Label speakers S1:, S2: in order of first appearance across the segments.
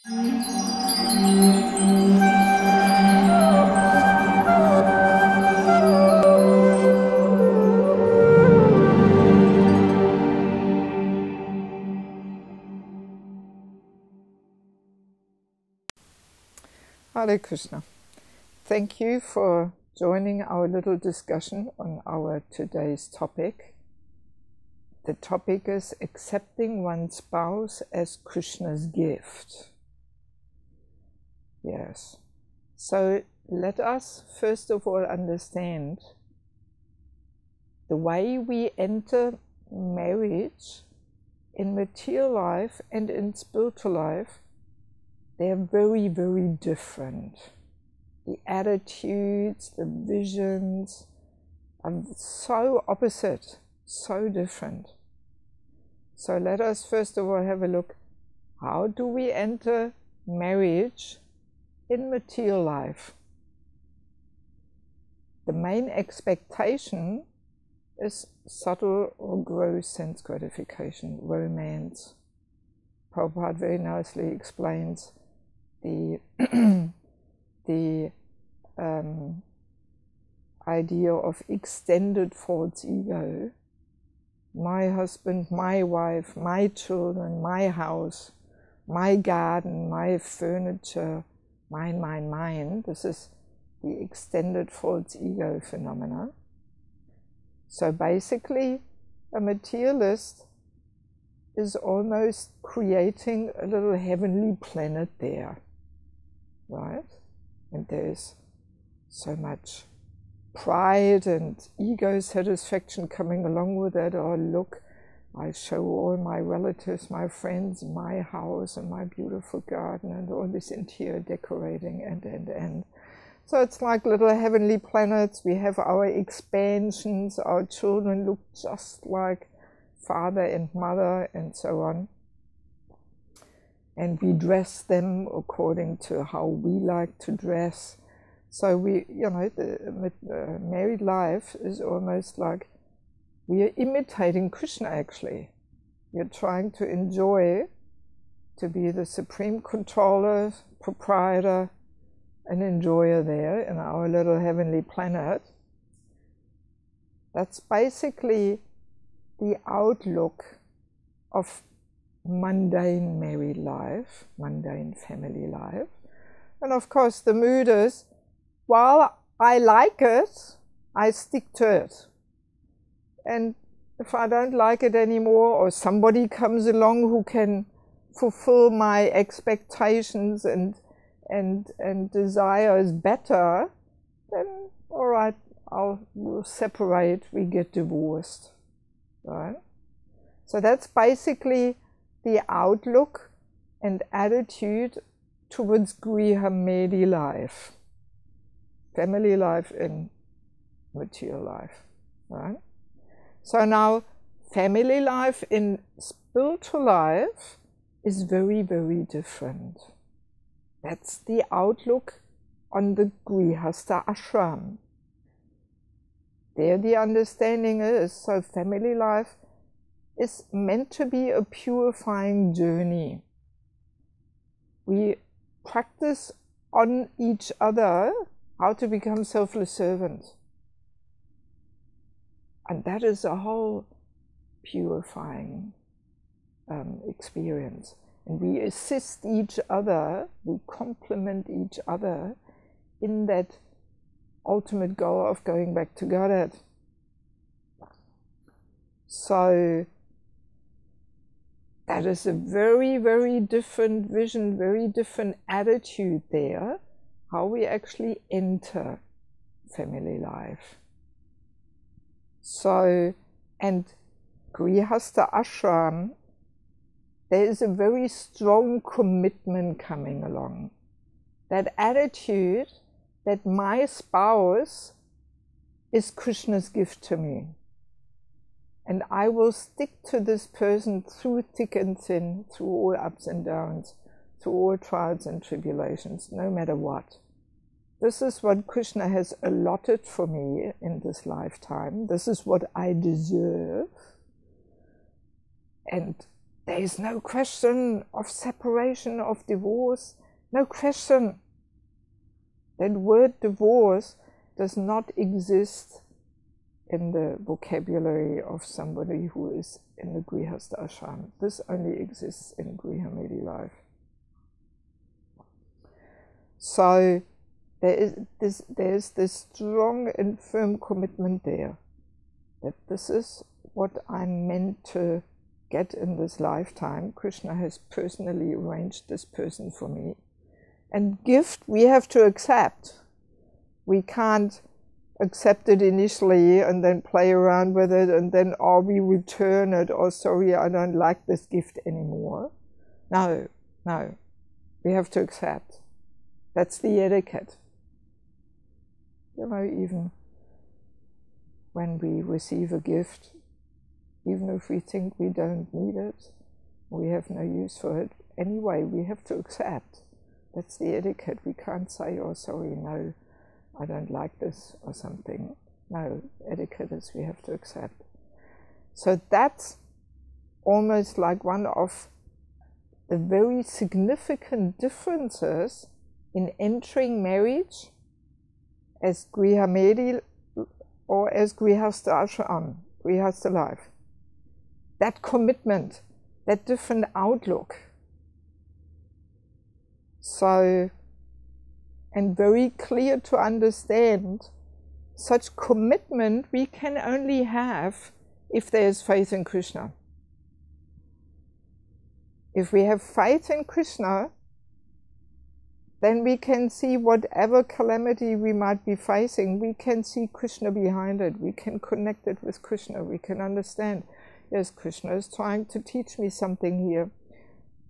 S1: Hare Krishna. Thank you for joining our little discussion on our today's topic. The topic is accepting one's spouse as Krishna's gift. Yes. So let us first of all understand the way we enter marriage in material life and in spiritual life. They're very, very different. The attitudes, the visions are so opposite, so different. So let us first of all have a look. How do we enter marriage in material life? The main expectation is subtle or gross sense gratification, romance. Prabhupada very nicely explains the idea of extended false ego. My husband, my wife, my children, my house, my garden, my furniture, mine, mine, mine. This is the extended false ego phenomena. So basically, a materialist is almost creating a little heavenly planet there. Right? And there's so much pride and ego satisfaction coming along with that. Oh, look, I show all my relatives, my friends, my house and my beautiful garden and all this interior decorating and. So it's like little heavenly planets. We have our expansions. Our children look just like father and mother and so on. And we dress them according to how we like to dress. So we, the married life is almost like we are imitating Krishna actually. We are trying to enjoy, to be the supreme controller, proprietor, and enjoyer there in our little heavenly planet. That's basically the outlook of mundane married life, mundane family life. And of course the mood is, while I like it, I stick to it. And if I don't like it anymore, or somebody comes along who can fulfill my expectations and desires better, then all right, we'll separate, we get divorced. Right? So that's basically the outlook and attitude towards griha life, family life and material life. Right? So now family life in spiritual life is very, very different. That's the outlook on the grihastha ashram. There the understanding is, so family life is meant to be a purifying journey. We practice on each other how to become selfless servants. And that is a whole purifying experience. And we assist each other, we complement each other in that ultimate goal of going back to Godhead. So that is a very, very different vision, very different attitude there, how we actually enter family life. So, and Grihastha Ashram, there is a very strong commitment coming along. That attitude that my spouse is Krishna's gift to me. And I will stick to this person through thick and thin, through all ups and downs, through all trials and tribulations, no matter what. This is what Krishna has allotted for me in this lifetime. This is what I deserve. And There is no question of separation, of divorce, no question. That word divorce does not exist in the vocabulary of somebody who is in the Grihastha ashram. This only exists in Grihamedi life. So there's this strong and firm commitment there, that this is what I'm meant to get in this lifetime. Krishna has personally arranged this person for me. And gift we have to accept. We can't accept it initially and then play around with it and then, oh, we return it, or sorry, I don't like this gift anymore. No, no, we have to accept. That's the etiquette. You know, even when we receive a gift, even if we think we don't need it, we have no use for it, anyway, we have to accept. That's the etiquette. We can't say, oh, sorry, no, I don't like this or something. No, etiquette is we have to accept. So that's almost like one of the very significant differences in entering marriage as Grihamedi or as Grihastha ashram, Grihastha life. That commitment, that different outlook. So, and very clear to understand, such commitment we can only have if there is faith in Krishna. If we have faith in Krishna, then we can see whatever calamity we might be facing, we can see Krishna behind it. We can connect it with Krishna. We can understand, yes, Krishna is trying to teach me something here.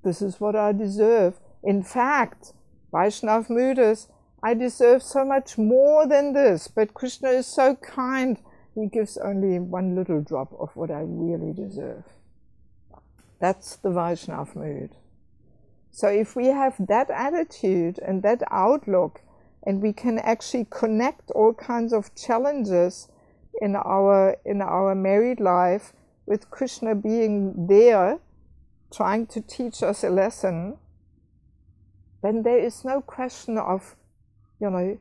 S1: This is what I deserve. In fact, Vaishnav Mudas, I deserve so much more than this, but Krishna is so kind. He gives only one little drop of what I really deserve. That's the Vaishnav mood. So if we have that attitude and that outlook, and we can actually connect all kinds of challenges in our married life with Krishna being there, trying to teach us a lesson, then there is no question of, you know,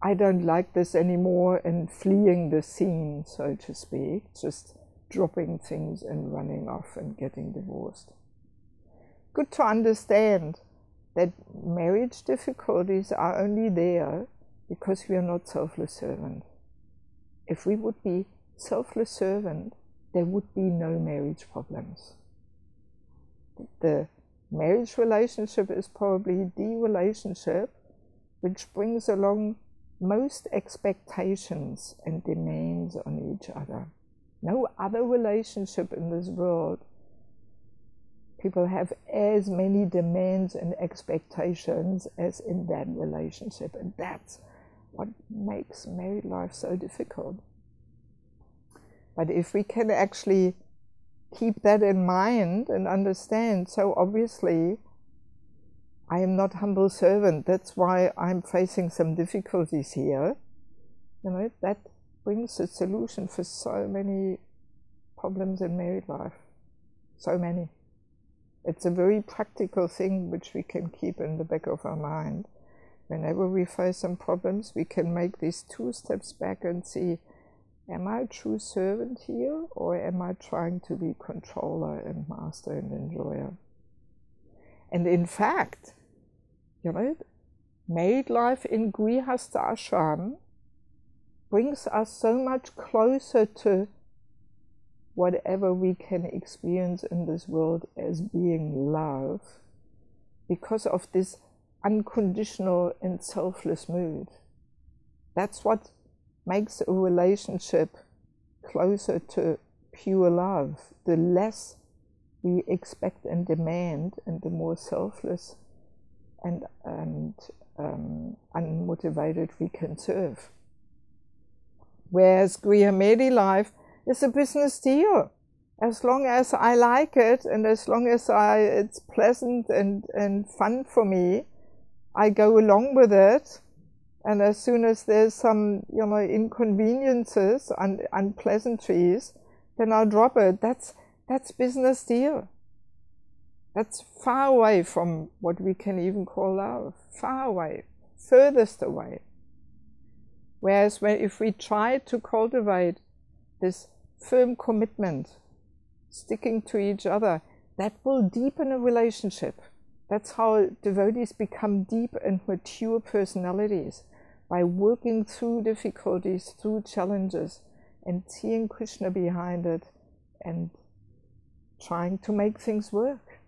S1: I don't like this anymore and fleeing the scene, so to speak, just dropping things and running off and getting divorced. Good to understand that marriage difficulties are only there because we are not selfless servant. If we would be selfless servant, there would be no marriage problems. The marriage relationship is probably the relationship which brings along most expectations and demands on each other. No other relationship in this world, people have as many demands and expectations as in that relationship, and that's what makes married life so difficult. But if we can actually keep that in mind and understand, so obviously I am not humble servant, that's why I'm facing some difficulties here. You know, that brings a solution for so many problems in married life. So many. It's a very practical thing which we can keep in the back of our mind. Whenever we face some problems, we can make these 2 steps back and see, am I a true servant here, or am I trying to be controller and master and enjoyer? And in fact, you know, married life in Grihastha ashram brings us so much closer to whatever we can experience in this world as being love, because of this unconditional and selfless mood. That's what makes a relationship closer to pure love. The less we expect and demand, and the more selfless and unmotivated we can serve. Whereas Grihamedi life is a business deal. As long as I like it, and as long as it's pleasant and fun for me, I go along with it. And as soon as there's some, you know, inconveniences and unpleasantries, then I'll drop it. That's business deal. That's far away from what we can even call love. Far away, furthest away. Whereas if we try to cultivate this firm commitment, sticking to each other, that will deepen a relationship. That's how devotees become deep and mature personalities, by working through difficulties, through challenges, and seeing Krishna behind it, and trying to make things work.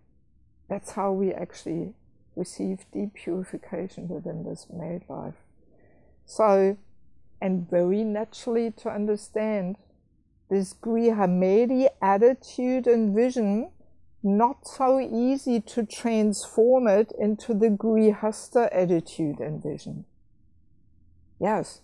S1: That's how we actually receive deep purification within this married life. So, and very naturally to understand this Grihamedi attitude and vision, not so easy to transform it into the Grihastha attitude and vision. Yes.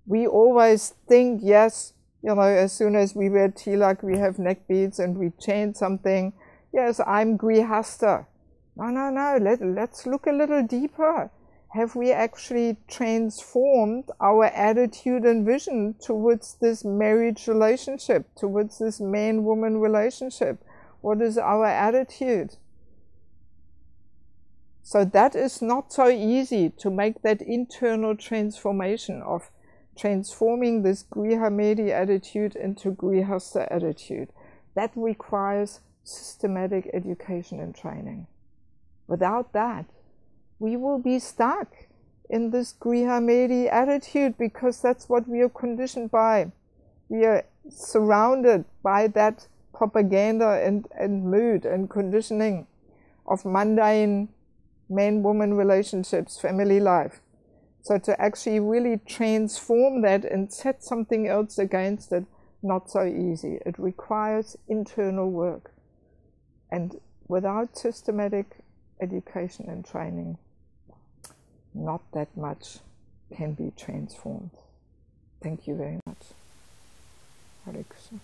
S1: We always think, yes, as soon as we wear tilak, we have neck beads and we chant something, yes, I'm Grihastha. No, let's look a little deeper. Have we actually transformed our attitude and vision towards this marriage relationship, towards this man-woman relationship? What is our attitude? So that is not so easy to make that internal transformation of transforming this Grihamedi attitude into Grihastha attitude. That requires systematic education and training. Without that, we will be stuck in this Grihamedi attitude, because that's what we are conditioned by. We are surrounded by that propaganda and mood and conditioning of mundane man-woman relationships, family life. So to actually really transform that and set something else against it, not so easy. It requires internal work. And without systematic education and training, not that much can be transformed. Thank you very much. Hare Krishna.